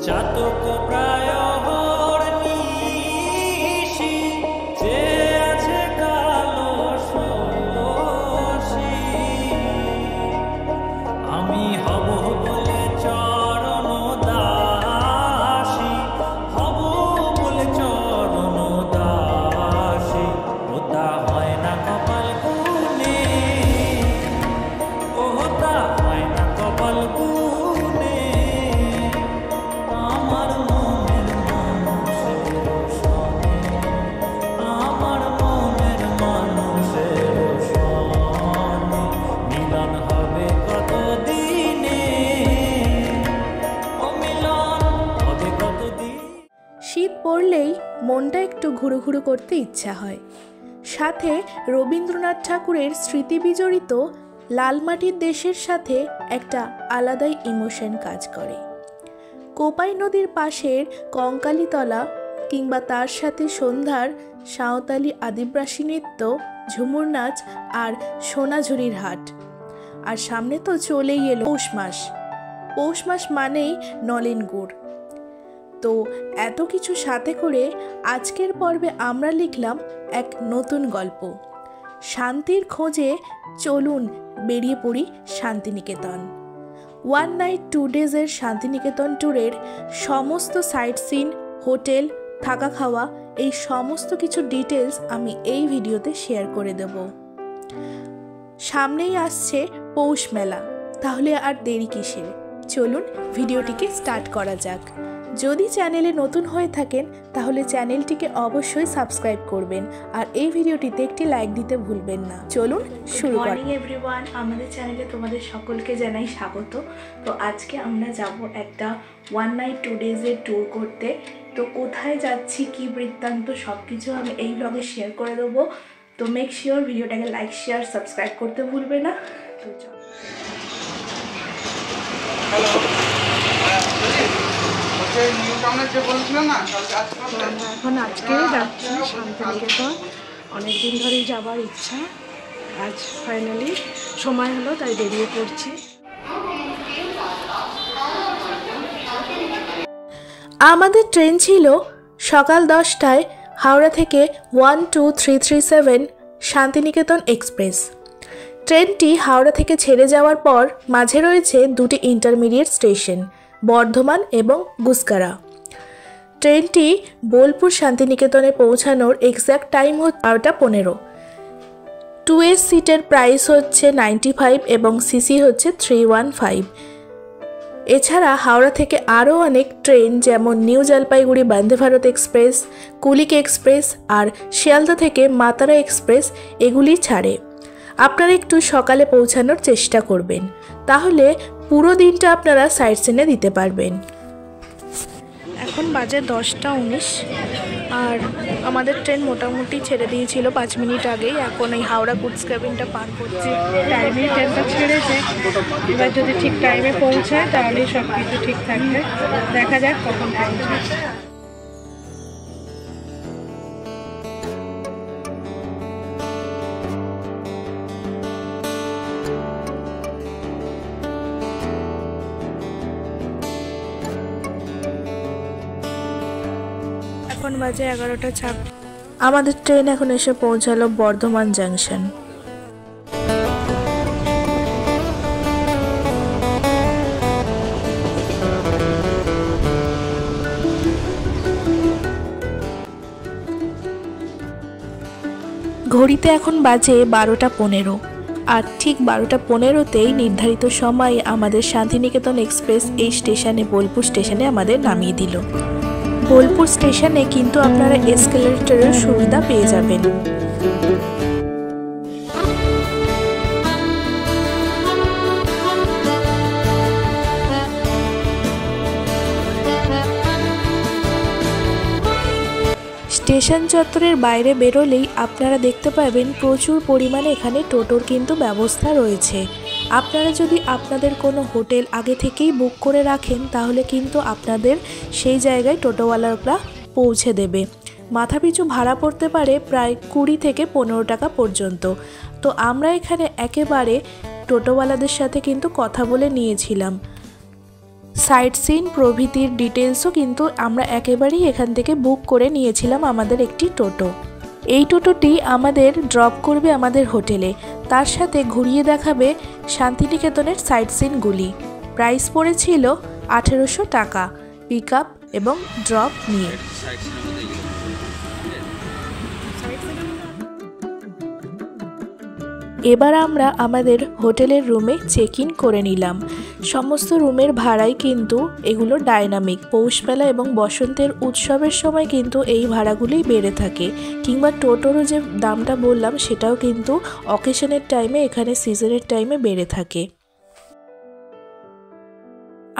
চাতক প্রায় হরনিশি যে আছে কালো সরসী আমি হব বলে চরণ দাসী হব বলে চরণ দাসী ওটা হয় না কপাল গুনে ওটা হয় না কপাল গুনে আমার মনের মানুষের সনে আমার মনের মানুষের সনে মিলন হবে কতদিনে ও মিলন হবে কতদিন। শীত পড়লেই মনটা একটু ঘুরু ঘুরু করতে ইচ্ছা হয়। সাথে রবীন্দ্রনাথ ঠাকুরের স্মৃতিবিজড়িত লাল মাটির দেশের সাথে একটা আলাদাই ইমোশন কাজ করে। কোপাই নদীর পাশের কঙ্কালীতলা কিংবা তার সাথে সন্ধ্যার সাঁওতালি আদিবাসী নৃত্য, ঝুমুর নাচ আর সোনাঝুরির হাট। আর সামনে তো চলেই এলো পৌষ মাস। পৌষ মাস মানেই নলেন গুড়। তো এত কিছু সাথে করে আজকের পর্বে আমরা লিখলাম এক নতুন গল্প। শান্তির খোঁজে চলুন বেরিয়ে পড়ি শান্তিনিকেতন। 1 নাইট 2 ডেজের শান্তিনিকেতন ট্যুরের সমস্ত সাইট সিন, হোটেল, থাকা খাওয়া এই সমস্ত কিছু ডিটেলস আমি এই ভিডিওতে শেয়ার করে দেব। সামনেই আসছে পৌষ মেলা, তাহলে আর দেরি কিসের? চলুন ভিডিওটিকে স্টার্ট করা যাক। যদি চ্যানেলে নতুন হয়ে থাকেন তাহলে চ্যানেলটিকে অবশ্যই সাবস্ক্রাইব করবেন আর এই ভিডিওটিতে একটি লাইক দিতে ভুলবেন না। চলুন শুরু করি। মর্নিং এভরিওয়ান, আমাদের চ্যানেলে তোমাদের সকলকে জানাই স্বাগত। তো আজকে আমরা যাব একটা 1 নাইট 2 ডেজের ট্যুর করতে। তো কোথায় যাচ্ছি, কি বৃত্তান্ত, সব কিছু আমি এই ব্লগে শেয়ার করে দেবো। তো মেক শিওর ভিডিওটাকে লাইক, শেয়ার, সাবস্ক্রাইব করতে ভুলবে না। তো চলো। এখন আজকেই যাচ্ছি শান্তিনিকেতন। অনেকদিন ধরেই যাবার ইচ্ছা, আজ ফাইনালি সময় হলো, তাই বেরিয়ে পড়ছি। আমাদের ট্রেন ছিল সকাল 10টায় হাওড়া থেকে 12337 শান্তিনিকেতন এক্সপ্রেস। ট্রেনটি হাওড়া থেকে ছেড়ে যাওয়ার পর মাঝে রয়েছে দুটি ইন্টারমিডিয়েট স্টেশন, বর্ধমান এবং গুসকারা। ট্রেনটি বোলপুর শান্তিনিকেতনে পৌঁছানোর এক্স্যাক্ট টাইম হচ্ছে 12:15। 2A সিটের প্রাইস হচ্ছে 95 এবং সিসি হচ্ছে 315। এছাড়া হাওড়া থেকে আরও অনেক ট্রেন যেমন new Jalpaiguri Vande Bharat express, Kulik express আর শিয়ালদা থেকে মাতারা এক্সপ্রেস এগুলি ছাড়ে। আপনারা একটু সকালে পৌঁছানোর চেষ্টা করবেন, তাহলে পুরো দিনটা আপনারা সাইট সিনে দিতে পারবেন। এখন বাজে 10টা 19 আর আমাদের ট্রেন মোটামুটি ছেড়ে দিয়েছিল 5 মিনিট আগেই। এখন এই হাওড়া গুডস কেবিনটা পার করছি। টাইমেই ট্রেনটা ছেড়েছে, এবার যদি ঠিক টাইমে পৌঁছায় তাহলেই সব কিছু ঠিক থাকবে। দেখা যাক কখন পৌঁছায়। এখন বাজে 11টা 6। আমাদের ট্রেন এখন এসে পৌঁছালো বর্ধমান জাংশন। ঘড়িতে এখন বাজে 12টা 15 আর ঠিক 12টা 15তেই নির্ধারিত সময়ে আমাদের শান্তিনিকেতন এক্সপ্রেস এই স্টেশনে, বোলপুর স্টেশনে আমাদের নামিয়ে দিল। বোলপুর স্টেশনে কিন্তু আপনারা এসকেলেটরের সুবিধা পেয়ে যাবেন। স্টেশন চত্বরের বাইরে বেরোলেই আপনারা দেখতে পাবেন প্রচুর পরিমাণে এখানে টোটোর কিন্তু ব্যবস্থা রয়েছে। আপনারা যদি আপনাদের কোনো হোটেল আগে থেকেই বুক করে রাখেন তাহলে কিন্তু আপনাদের সেই জায়গায় টোটোওয়ালারা পৌঁছে দেবে। মাথাপিছু ভাড়া পড়তে পারে প্রায় 20 থেকে 15 টাকা পর্যন্ত। তো আমরা এখানে একেবারে টোটোওয়ালাদের সাথে কিন্তু কথা বলে নিয়েছিলাম। সাইট সিন প্রভৃতির ডিটেলসও কিন্তু আমরা একেবারেই এখান থেকে বুক করে নিয়েছিলাম আমাদের একটি টোটো। এই টোটোটি আমাদের ড্রপ করবে আমাদের হোটেলে, তার সাথে ঘুরিয়ে দেখাবে শান্তিনিকেতনের সাইট সিনগুলি। প্রাইস পড়েছিল 1800 টাকা পিক আপ এবং ড্রপ নিয়ে। এবার আমরা আমাদের হোটেলের রুমে চেক ইন করে নিলাম। সমস্ত রুমের ভাড়াই কিন্তু এগুলো ডাইনামিক। পৌষ মেলা এবং বসন্তের উৎসবের সময় কিন্তু এই ভাড়াগুলোই বেড়ে থাকে, কিংবা টোটোরও যে দামটা বললাম সেটাও কিন্তু অকেশনের টাইমে, এখানে সিজনের টাইমে বেড়ে থাকে।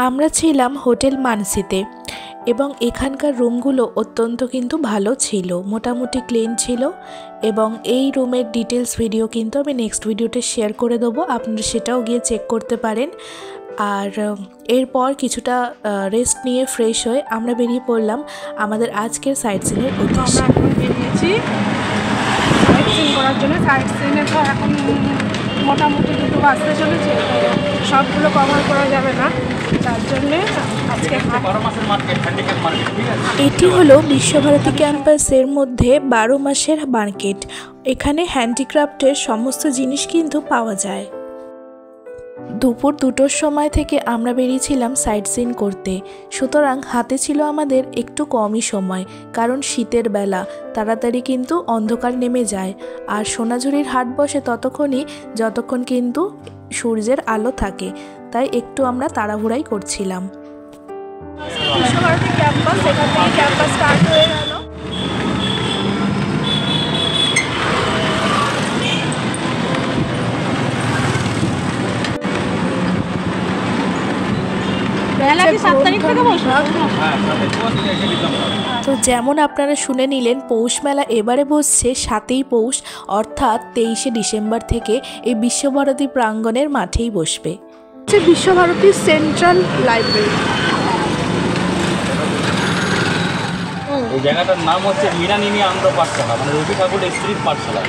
আমরা ছিলাম হোটেল মানসিতে এবং এখানকার রুমগুলো অত্যন্ত কিন্তু ভালো ছিল, মোটামুটি ক্লিন ছিল। এবং এই রুমের ডিটেলস ভিডিও কিন্তু আমি নেক্সট ভিডিওতে শেয়ার করে দেবো, আপনারা সেটাও গিয়ে চেক করতে পারেন। আর এরপর কিছুটা রেস্ট নিয়ে ফ্রেশ হয়ে আমরা বেরিয়ে পড়লাম আমাদের আজকের সাইট সিনের উদ্দেশ্যে। আমরা এখন বেরিয়েছি সাইট সিন করার জন্য। সাইট সিনে তো এখন মোটামুটি দুটো বাজতে চলেছে, তো সবগুলো কভার করা যাবে না, তার জন্যে আজকে এটি হলো বিশ্বভারতী ক্যাম্পাসের মধ্যে 12 মাসের মার্কেট। এখানে হ্যান্ডিক্রাফটের সমস্ত জিনিস কিন্তু পাওয়া যায়। দুপুর 2টোর সময় থেকে আমরা বেরিয়েছিলাম সাইট সিন করতে, সুতরাং হাতে ছিল আমাদের একটু কমই সময়, কারণ শীতের বেলা, তাড়াতাড়ি কিন্তু অন্ধকার নেমে যায়। আর সোনাঝুরির হাট বসে ততক্ষণই যতক্ষণ কিন্তু সূর্যের আলো থাকে, তাই একটু আমরা তাড়াহুড়াই করছিলাম। বিশ্বভারতী ক্যাম্পাস, এখান থেকে ক্যাম্পাস স্টার্ট হয়ে গেল। তো যেমন আপনারা শুনে নিলেন, পৌষ মেলা এবারে বসছে 7ই পৌষ, অর্থাৎ 23শে ডিসেম্বর থেকে এই বিশ্বভারতী প্রাঙ্গণের মাঠেই বসবে। Visva Bharati central library. এই জায়গাটার নাম হচ্ছে মীনানিনী আনন্দ পাঠশালা, মানে রবি ঠাকুর স্ত্রীর পাঠশালা।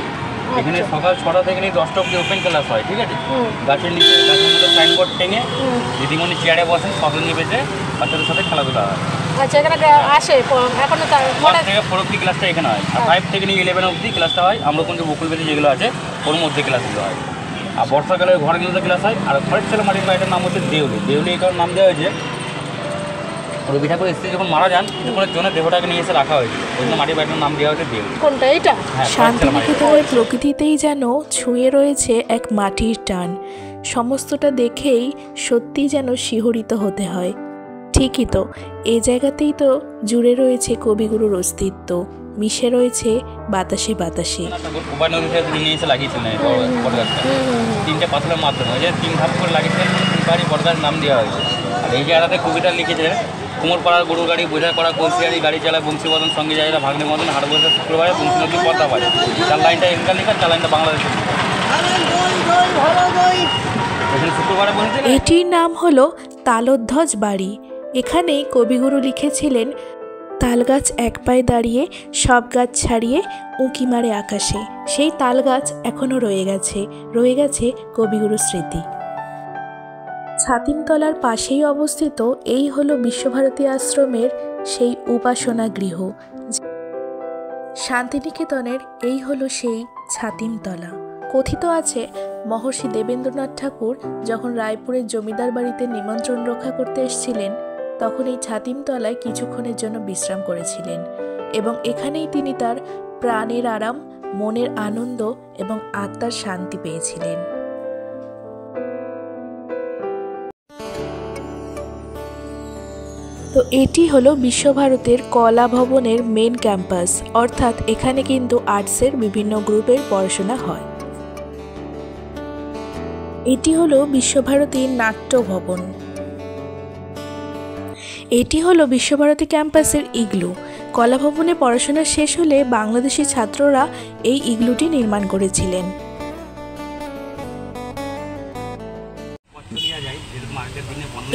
এখানে সকাল 6টা থেকে নিয়ে 10টা অব্দি ওপেন ক্লাস হয়, ঠিক আছে। গাছের নিচে, গাছের মধ্যে সাইনবোর্ড টেঙে দিদিমণি চেয়ারে বসেন, ফসল নিয়ে বেঁচে বাচ্চাদের সাথে খেলাধুলা হয়। আচ্ছা, এখানে আসে এখনো থেকে 4 অব্দি ক্লাসটা এখানে হয়, আর 5 থেকে নিয়ে 11 অব্দি ক্লাসটা হয় আমরা কিন্তু বকুলবেদি যেগুলো আছে ওর মধ্যে ক্লাসগুলো হয়। আর বর্ষাকালে ঘরগুলোতে ক্লাস হয়। আর ঘরের ছেলে মাটির বাড়িটার নাম হচ্ছে দেউলি। দেউলি এই কারণ নাম দেওয়া হয়েছে, রবি ঠাকুর স্ত্রী যখন মারা যান কিছুক্ষণের জন্য দেহটাকে নিয়ে এসে রাখা হয়েছে, ওই জন্য মাটির বাড়িটার নাম দেওয়া হয়েছে দেউলি। কোনটা এটা? শান্তিনিকেতনের প্রকৃতিতেই যেন ছুঁয়ে রয়েছে এক মাটির টান। সমস্তটা দেখেই সত্যি যেন শিহরিত হতে হয়। ঠিকই তো, এই জায়গাতেই তো জুড়ে রয়েছে কবিগুরুর অস্তিত্ব, মিশে রয়েছে বাতাসে বাতাসে। কোবাই নদী থেকে নিয়ে এসে লাগিয়েছিলেন বটগাছটা 3টে পাথরের মাধ্যমে, ওই যে 3 ধাপ করে লাগিয়েছিলেন, তিনবারই বটগাছ নাম দেওয়া হয়েছে। আর এই জায়গাটাতে কবিতা লিখেছিলেন, কুমোরপাড়ার গরুর গাড়ি বোঝা করা কলসিয়ারি গাড়ি চালায় বংশীবদন সঙ্গে যায় ভাগ্নে মদন হাট বসে শুক্রবারে বংশী নদী পদ্মা পারে। 4 লাইনটা এখানকার লেখা, 4 লাইনটা বাংলাদেশ। শুক্রবারে বলছে এটির নাম হলো তালধ্বজ বাড়ি। এখানেই কবিগুরু লিখেছিলেন, তালগাছ এক পায়ে দাঁড়িয়ে সব গাছ ছাড়িয়ে উঁকি মারে আকাশে। সেই তালগাছ এখনও রয়ে গেছে কবিগুরুর স্মৃতি। ছাতিমতলার পাশেই অবস্থিত এই হলো বিশ্বভারতী আশ্রমের সেই উপাসনা গৃহ। শান্তিনিকেতনের এই হলো সেই ছাতিমতলা। কথিত আছে, মহর্ষি দেবেন্দ্রনাথ ঠাকুর যখন রায়পুরের জমিদার বাড়িতে নিমন্ত্রণ রক্ষা করতে এসেছিলেন, তখন এই ছাতিমতলায় কিছুক্ষণের জন্য বিশ্রাম করেছিলেন এবং এখানেই তিনি তার প্রাণের আরাম, মনের আনন্দ এবং আত্মার শান্তি পেয়েছিলেন। তো এটি হলো বিশ্বভারতের কলা ভবনের মেন ক্যাম্পাস, অর্থাৎ এখানে কিন্তু আর্টসের বিভিন্ন গ্রুপের পড়াশোনা হয়। এটি হলো বিশ্বভারতীর নাট্য ভবন। এটি হলো বিশ্বভারতী ক্যাম্পাসের ইগলু। কলা ভবনে পড়াশোনা শেষ হলে বাংলাদেশি ছাত্ররা এই ইগলুটি নির্মাণ করেছিলেন।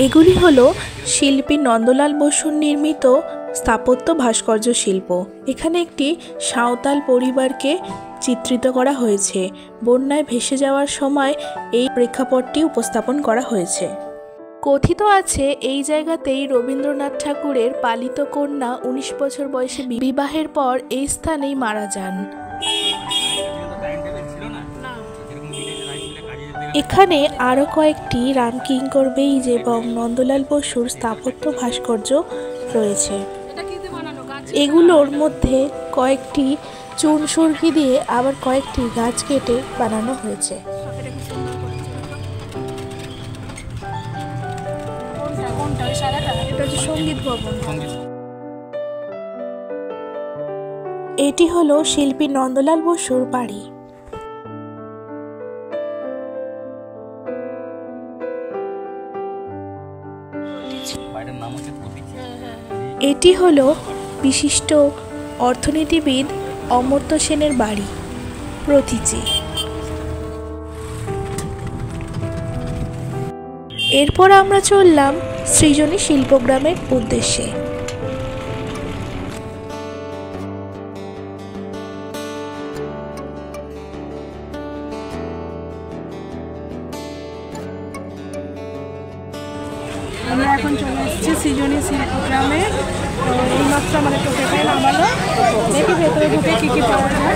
এগুলি হলো শিল্পী নন্দলাল বসুর নির্মিত স্থাপত্য ভাস্কর্য শিল্প। এখানে একটি সাঁওতাল পরিবারকে চিত্রিত করা হয়েছে। বন্যায় ভেসে যাওয়ার সময় এই প্রেক্ষাপটটি উপস্থাপন করা হয়েছে। কথিত আছে এই জায়গাতেই রবীন্দ্রনাথ ঠাকুরের পালিত কন্যা 19 বছর বয়সে বিবাহের পর এই স্থানেই মারা যান। এখানে আরও কয়েকটি রামকিঙ্কর বেইজ এবং নন্দলাল বসুর স্থাপত্য ভাস্কর্য রয়েছে। এগুলোর মধ্যে কয়েকটি চুন সুরকি দিয়ে আবার কয়েকটি গাছ কেটে বানানো হয়েছে। সঙ্গীত ভবন। এটি হলো শিল্পী নন্দলাল বসুর বাড়ি। এটি হলো বিশিষ্ট অর্থনীতিবিদ অমর্ত্য সেনের বাড়ি, প্রতীচি। এরপর আমরা চললাম সৃজনী শিল্পগ্রামের উদ্দেশ্যে। আমরা এখন চলে এসেছি সৃজনী শিল্পগ্রামে। এইমাত্র আমাদের টোটোটাই নামালো। দেখি ভেতরে ঢুকে কী কী পাওয়া যায়।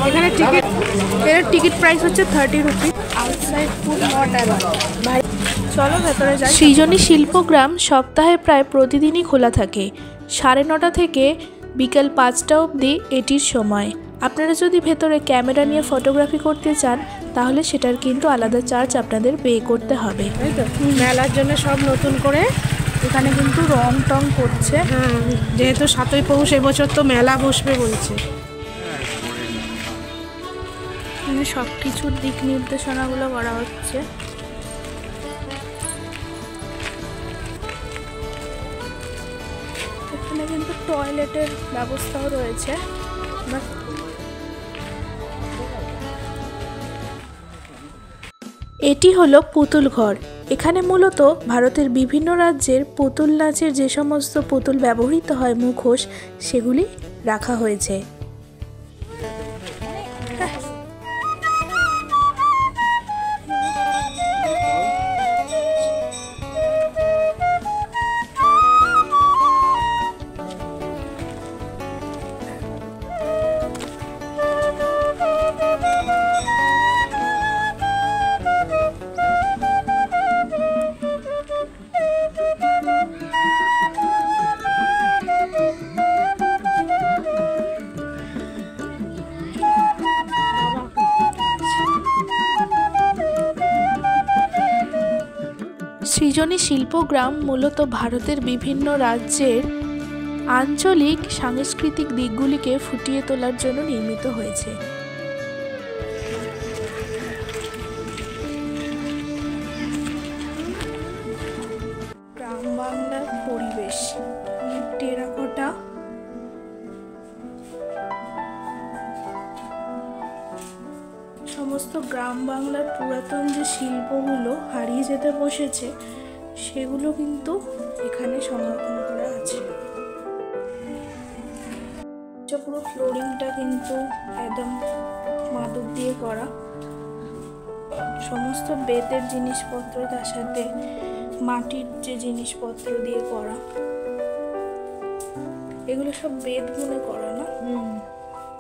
এখানে টিকিট প্রাইস হচ্ছে 30 rupee. Outside food not allowed. চলো ভেতরে যাই। সৃজনী শিল্পগ্রাম সপ্তাহে প্রায় প্রতিদিনই খোলা থাকে। 9:30 থেকে বিকেল 5টা অবধি এটির সময়। আপনারা যদি ভেতরে ক্যামেরা নিয়ে ফটোগ্রাফি করতে চান তাহলে সেটার কিন্তু আলাদা চার্জ আপনাদের পে করতে হবে। তাই তো, মেলার জন্য সব নতুন করে এখানে কিন্তু রং টং করছে। যেহেতু 7ই পৌষ এবছর তো মেলা বসবে বলছে। সব কিছুর দিক নির্দেশনাগুলো করা হচ্ছে। এখানে কিন্তু টয়লেটের ব্যবস্থাও রয়েছে। এটি হলো পুতুল ঘর। এখানে মূলত ভারতের বিভিন্ন রাজ্যের পুতুল নাচের যে সমস্ত পুতুল ব্যবহৃত হয় মুখোশ, সেগুলি রাখা হয়েছে। সৃজনী শিল্পগ্রাম মূলত ভারতের বিভিন্ন রাজ্যের আঞ্চলিক সাংস্কৃতিক দিকগুলিকে ফুটিয়ে তোলার জন্য নির্মিত হয়েছে। গ্রাম বাংলার পরিবেশ, টেরাকোটা, সমস্ত গ্রাম বাংলার পুরাতন যে শিল্পগুলো হারিয়ে যেতে বসেছে সেগুলো কিন্তু এখানে সংরক্ষণ করা আছে। পুরো ফ্লোরিংটা কিন্তু একদম মাদুর দিয়ে করা। সমস্ত বেতের জিনিসপত্র, তার সাথে মাটির যে জিনিসপত্র দিয়ে করা, এগুলো সব বেত মনে করা না?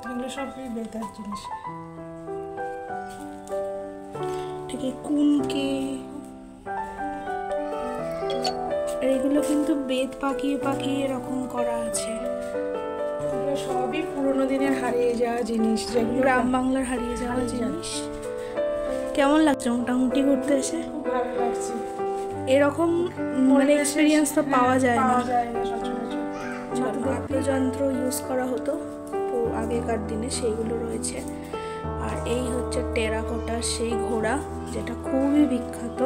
এগুলো সবই বেতের জিনিস। কুনকে, এগুলো কিন্তু বেত পাকিয়ে পাকিয়ে এরকম করা আছে। সবই পুরোনো দিনের হারিয়ে যাওয়া জিনিস, যেগুলো গ্রাম বাংলার হারিয়ে যাওয়া জিনিস। কেমন লাগছে মোটামুটি ঘুরতে এসে? খুব ভালো লাগছে। এরকম মানে এক্সপিরিয়েন্স তো পাওয়া যায় না। সচরাচর বাদ্যযন্ত্র ইউজ করা হতো আগেকার দিনে, সেইগুলো রয়েছে। আর এই হচ্ছে টেরাকোটার সেই ঘোড়া, যেটা খুবই বিখ্যাত।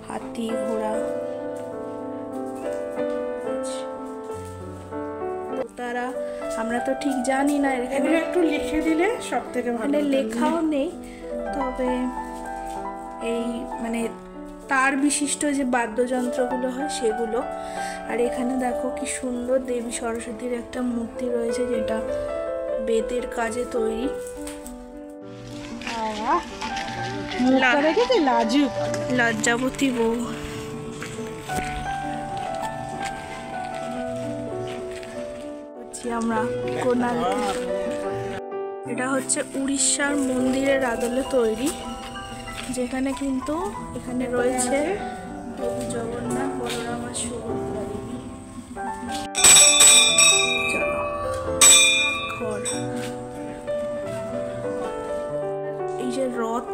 হাতি, ঘোড়া, তারা আমরা তো ঠিক জানি না। এখানে একটু লিখে দিলে সব থেকে ভালো। লেখাও নেই, তবে এই মানে তার বিশিষ্ট যে বাদ্যযন্ত্রগুলো হয় সেগুলো। আর এখানে দেখো কি সুন্দর দেবী সরস্বতীর একটা মূর্তি রয়েছে, যেটা বেতের কাজে তৈরি। লজ্জাবতী বউ। যাচ্ছি আমরা কোনার্কে। এটা হচ্ছে উড়িষ্যার মন্দিরের আদলে তৈরি, যেখানে কিন্তু এখানে রয়েছে প্রভু জগন্নাথ, বলরাম আর সুভদ্রা দেবী। চলো ঘর। এই যে রথ,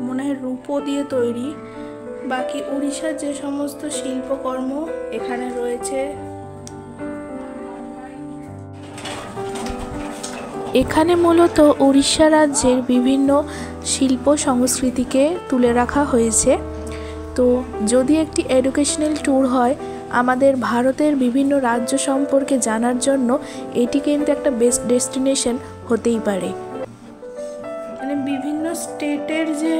মনে হয় রূপো দিয়ে তৈরি। বাকি উড়িষ্যার যে সমস্ত শিল্পকর্ম এখানে রয়েছে। এখানে মূলত উড়িষ্যা রাজ্যের বিভিন্ন শিল্প সংস্কৃতিকে তুলে রাখা হয়েছে। তো যদি একটি এডুকেশনাল ট্যুর হয় আমাদের ভারতের বিভিন্ন রাজ্য সম্পর্কে জানার জন্য, এটি কিন্তু একটা বেস্ট ডেস্টিনেশন হতেই পারে। মানে বিভিন্ন স্টেটের যে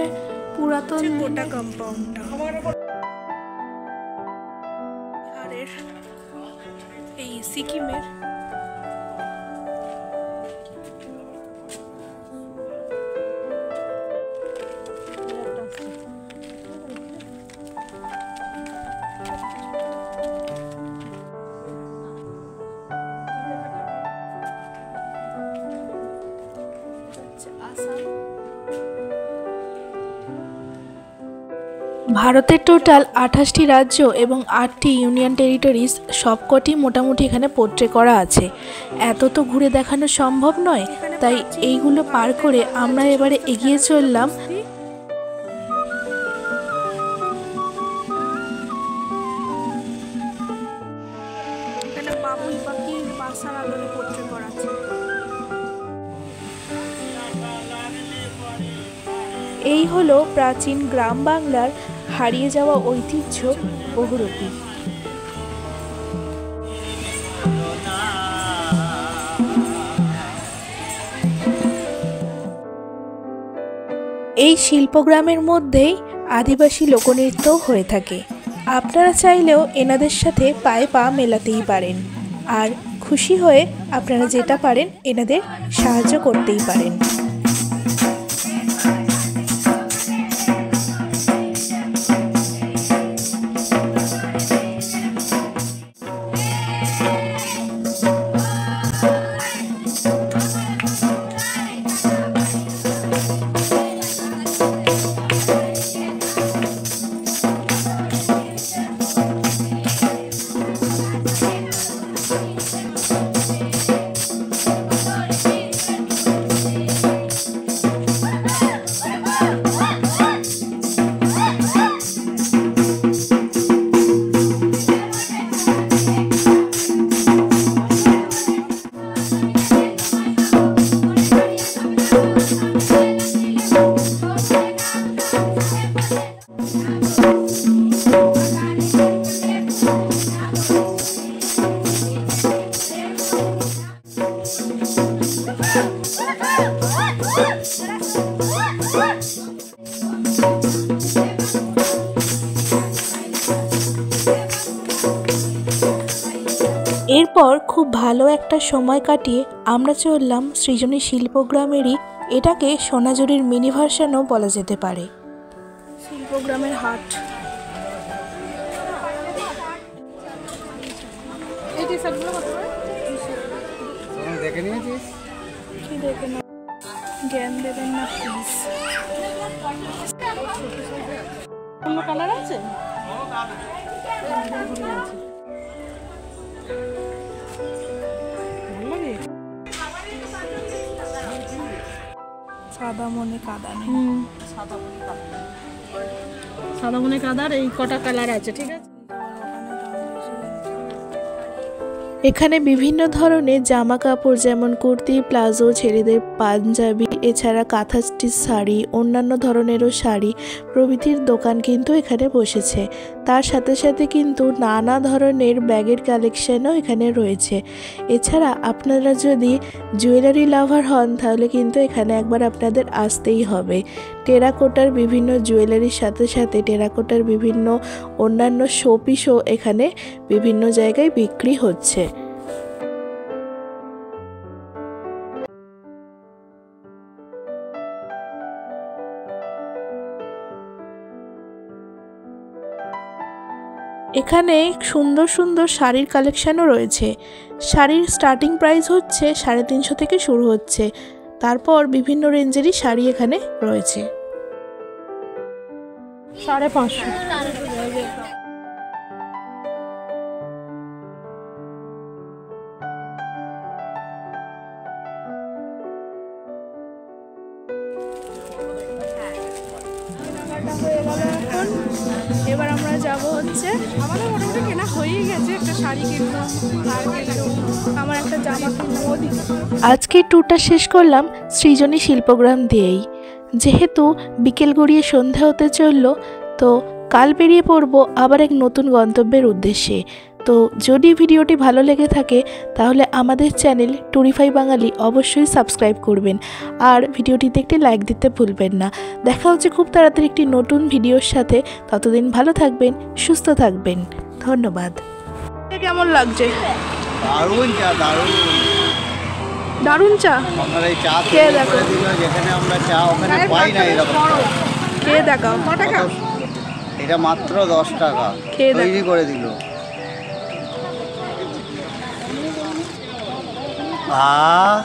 পুরাতন গোটা কম্পাউন্ডটা, বিহারের, এই সিকিমের, ভারতের টোটাল 28টি রাজ্য এবং 8টি ইউনিয়ন টেরিটরিজ সবকটি মোটামুটি এখানে পোর্ট্রে করা আছে। এত তো ঘুরে দেখানো সম্ভব নয়, তাই এইগুলো পার করে আমরা এবারে এগিয়ে চললাম এখানে বাবুই পাখির বাসার আদলে পোর্ট্রে করা আছে। এই হলো প্রাচীন গ্রাম বাংলার হারিয়ে যাওয়া ঐতিহ্য বহুরূপী। এই শিল্পগ্রামের মধ্যেই আদিবাসী লোকনৃত্য হয়ে থাকে। আপনারা চাইলেও এনাদের সাথে পায়ে পা মেলাতেই পারেন, আর খুশি হয়ে আপনারা যেটা পারেন এনাদের সাহায্য করতেই পারেন। এরপর খুব ভালো একটা সময় কাটিয়ে আমরা চললাম সৃজনী শিল্পগ্রামেরই, এটাকে সোনাঝুরির মিনি ভার্সনও বলা যেতে পারে, শিল্পগ্রামের হাট। জ্ঞান দেবেন না প্লিজ। অন্য কালার আছে? সাদা মনে কাদা নেই। সাদা মনে কাদার এই কটা কালার আছে, ঠিক আছে। এখানে বিভিন্ন ধরনের জামা কাপড় যেমন কুর্তি, প্লাজো, ছেলেদের পাঞ্জাবি, এছাড়া কাঁথা স্টিচ শাড়ি, অন্যান্য ধরনেরও শাড়ি প্রভৃতির দোকান কিন্তু এখানে বসেছে। তার সাথে সাথে কিন্তু নানা ধরনের ব্যাগের কালেকশনও এখানে রয়েছে। এছাড়া আপনারা যদি জুয়েলারি লাভার হন তাহলে কিন্তু এখানে একবার আপনাদের আসতেই হবে। টেরাকোটার বিভিন্ন জুয়েলারির সাথে সাথে টেরাকোটার বিভিন্ন অন্যান্য শোপিসও এখানে বিভিন্ন জায়গায় বিক্রি হচ্ছে। এখানে সুন্দর সুন্দর শাড়ির কালেকশানও রয়েছে। শাড়ির স্টার্টিং প্রাইস হচ্ছে 350 থেকে শুরু হচ্ছে, তারপর বিভিন্ন রেঞ্জেরই শাড়ি এখানে রয়েছে। 550। এবার আমরা যাব হচ্ছে, আমাদের মোটামুটি কেনা হয়েই গেছে। একটা শাড়ি কিনলাম, আর কিনলাম আমার একটা জামা কিনলাম। আজকের ট্যুরটা শেষ করলাম সৃজনী শিল্পগ্রাম দিয়েই। যেহেতু বিকেল গড়িয়ে সন্ধ্যা হতে চলল, তো কাল বেরিয়ে পড়ব আবার এক নতুন গন্তব্যের উদ্দেশ্যে। তো যদি ভিডিওটি ভালো লেগে থাকে তাহলে আমাদের চ্যানেল ট্যুরিফাই বাঙালি অবশ্যই সাবস্ক্রাইব করবেন, আর ভিডিওটিতে একটি লাইক দিতে ভুলবেন না। দেখা হচ্ছে খুব তাড়াতাড়ি একটি নতুন ভিডিওর সাথে। ততদিন ভালো থাকবেন, সুস্থ থাকবেন। ধন্যবাদ। কেমন লাগছে? দারুণ চা, দারুণ। দারুণ চা। আপনার এই চা খেয়ে দেখো। যেখানে আমরা চা ওখানে পাই না এরকম। খেয়ে দেখাও। ক টাকা? এটা মাত্র 10 টাকা খেয়ে দেখো। তৈরি করে দিল। আহ